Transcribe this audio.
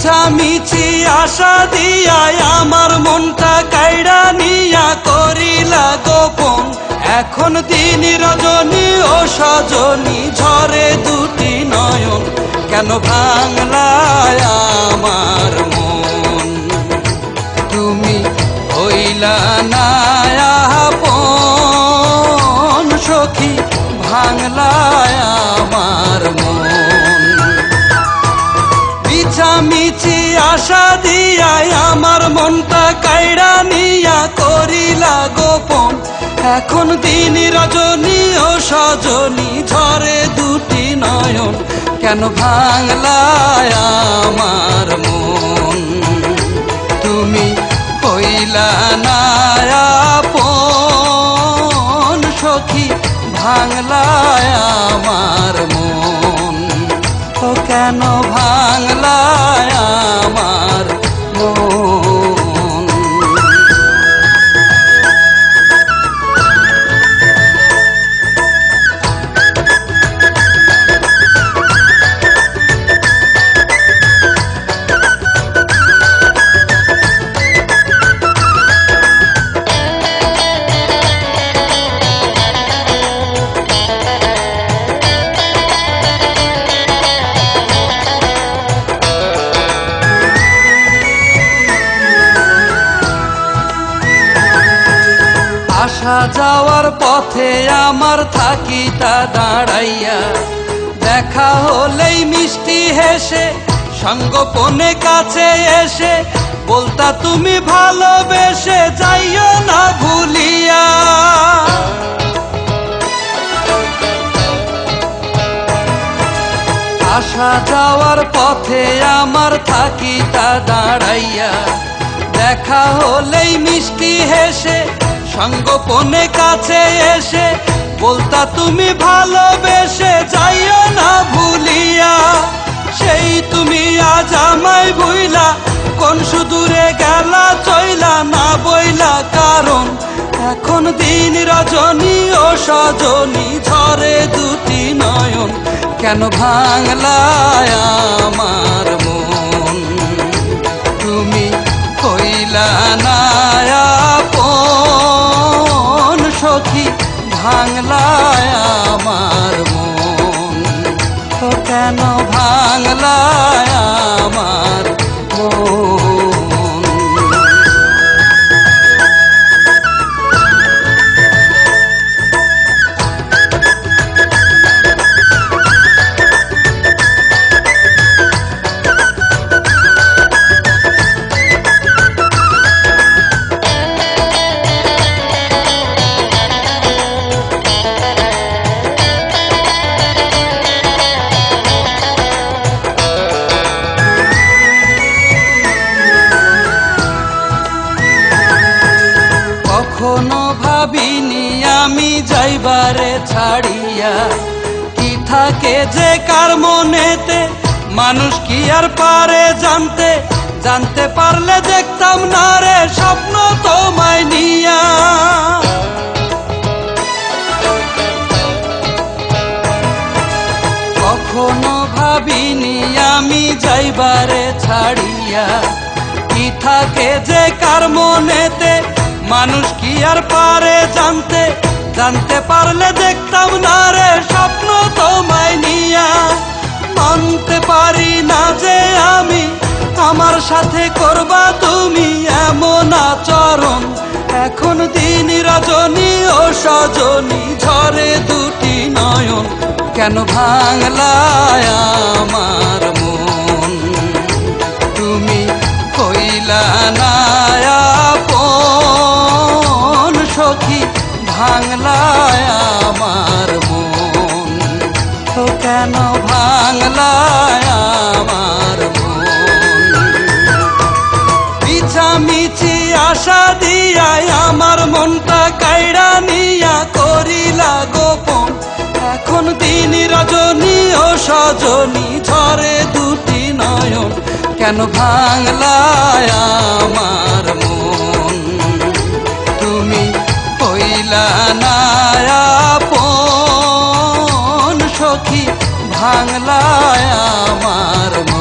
মিছামিছি আশা দিয়াই আমার মনটা কাইড়া নিয়া করিলা গোপন। এখন দিন রজনী ও সজনী ঝরে দুটি নয়ন, কেন ভাঙলায় আমার মন? তুমি হইলা না আপন সখী, ভাঙলায় আমার মন। মিছামিছি আশা দিয়াই আমার মনটা কাইড়া নিয়া করিলা গোপন। এখন দিন রজনী ও সজনী ঝরে দুটি নয়ন, কেন ভাঙলায় আমার মন? তুমি হইলা না আপন সখী, ভাঙলায় আমার মন। ও কেন ভাঙলায় আমার মন? আসা যাওয়ার পথে আমার থাকিতা দাঁড়াইয়া, দেখা হলেই মিষ্টি হেসে সঙ্গোপনে কাছে এসে বলতা তুমি ভালোবেসে যাইও না ভুলিয়া। আসা যাওয়ার পথে আমার থাকিতা দাঁড়াইয়া, দেখা হলেই মিষ্টি হেসে সঙ্গোপনে কাছে এসে বলতা তুমি ভালোবেসে যাইও না ভুলিয়া। সেই তুমি আজ আমায় ভুইলা, কোন সুদূরে গেলা চইলা না বইলা কারণ। এখন দিন রজনী ও সজনী ঝরে দুটি নয়ন, কেন ভাঙলায় আমার মন? তুমি হইলা না আপন সখী, ভাঙলায় আমার মন। ও কেন ভাঙলায় আমার মন? কখনো ভাবিনি আমি যাইবারে ছাড়িয়া, কি থাকে যে কার মনেতে মানুষ কি আর পারে জানতে। জানতে পারলে দেখতাম না রে স্বপ্ন তোমায় নিয়া। কখনো ভাবিনি আমি যাইবারে ছাড়িয়া, কি থাকে যে কার মনেতে মানুষ কি আর পারে জানতে। জানতে পারলে দেখতাম না রে স্বপ্ন তোমায় নিয়া। মানতে পারি না যে আমি আমার সাথে করবা তুমি এমন আচরণ। এখন দিন রজনী ও সজনী ঝরে দুটি নয়ন, কেন ভাঙলায় আমার মন? তুমি হইলা না আপন সখী, ভাঙলায় আমার মন। ও কেন ভাঙলায় আমার মন? মিছামিছি আশা দিয়াই আমার মনটা কাইড়া নিয়া করিলা গোপন। এখন দিন রজনী ও সজনী ঝরে দুটি নয়ন, কেন ভাঙলায় আমার মন? তুমি হইলা না আপন সখী, ভাঙলায় আমার মন।